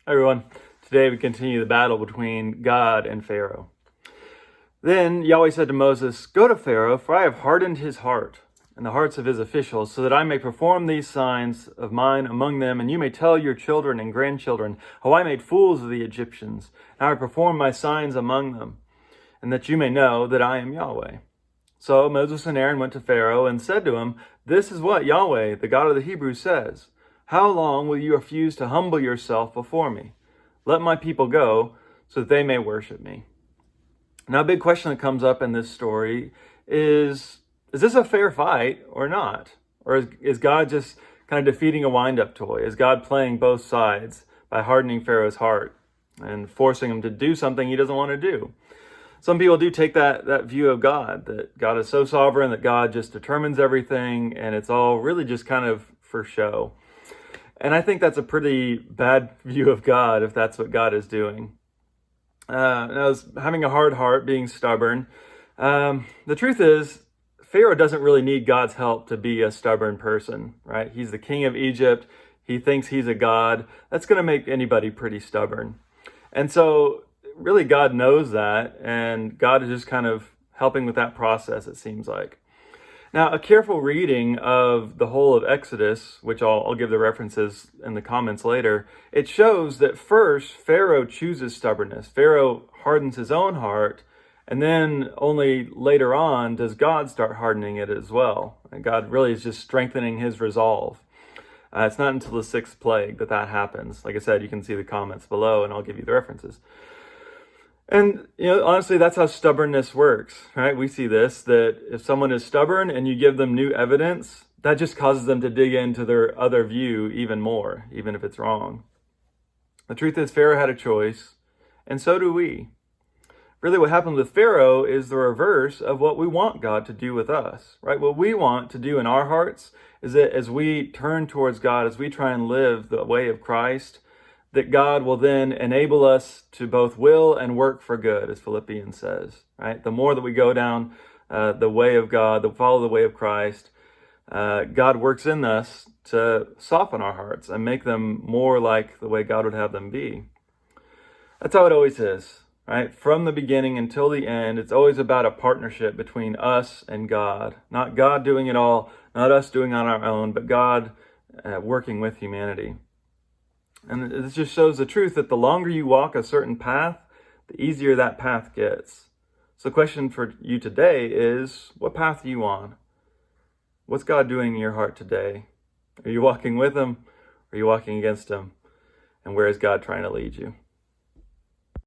Hi everyone. Today we continue the battle between God and Pharaoh. Then Yahweh said to Moses, "Go to Pharaoh, for I have hardened his heart and the hearts of his officials, so that I may perform these signs of mine among them, and you may tell your children and grandchildren how I made fools of the Egyptians, and how I performed my signs among them, and that you may know that I am Yahweh." So Moses and Aaron went to Pharaoh and said to him, "This is what Yahweh, the God of the Hebrews, says. How long will you refuse to humble yourself before me? Let my people go, so that they may worship me." Now, a big question that comes up in this story is this a fair fight or not? Or is God just kind of defeating a wind-up toy? Is God playing both sides by hardening Pharaoh's heart and forcing him to do something he doesn't want to do? Some people do take that view of God, that God is so sovereign, that God just determines everything, and it's all really just kind of for show. And I think that's a pretty bad view of God if that's what God is doing. And I was having a hard heart, being stubborn. The truth is, Pharaoh doesn't really need God's help to be a stubborn person, right? He's the king of Egypt. He thinks he's a god. That's going to make anybody pretty stubborn. And so really God knows that, and God is just kind of helping with that process, it seems like. Now, a careful reading of the whole of Exodus, which I'll give the references in the comments later, it shows that first Pharaoh chooses stubbornness. Pharaoh hardens his own heart, and then only later on does God start hardening it as well. And God really is just strengthening his resolve. It's not until the sixth plague that happens. Like I said, you can see the comments below, and I'll give you the references. And, honestly, that's how stubbornness works, right? We see this, that if someone is stubborn and you give them new evidence, that just causes them to dig into their other view even more, even if it's wrong. The truth is, Pharaoh had a choice, and so do we. Really, what happened with Pharaoh is the reverse of what we want God to do with us, right? What we want to do in our hearts is that as we turn towards God, as we try and live the way of Christ, that God will then enable us to both will and work for good, as Philippians says, right? The more that we go down the way of God, follow the way of Christ, God works in us to soften our hearts and make them more like the way God would have them be. That's how it always is, right? From the beginning until the end, it's always about a partnership between us and God. Not God doing it all, not us doing it on our own, but God working with humanity. And this just shows the truth that the longer you walk a certain path, the easier that path gets. So the question for you today is, what path are you on? What's God doing in your heart today? Are you walking with him? Or are you walking against him? And where is God trying to lead you?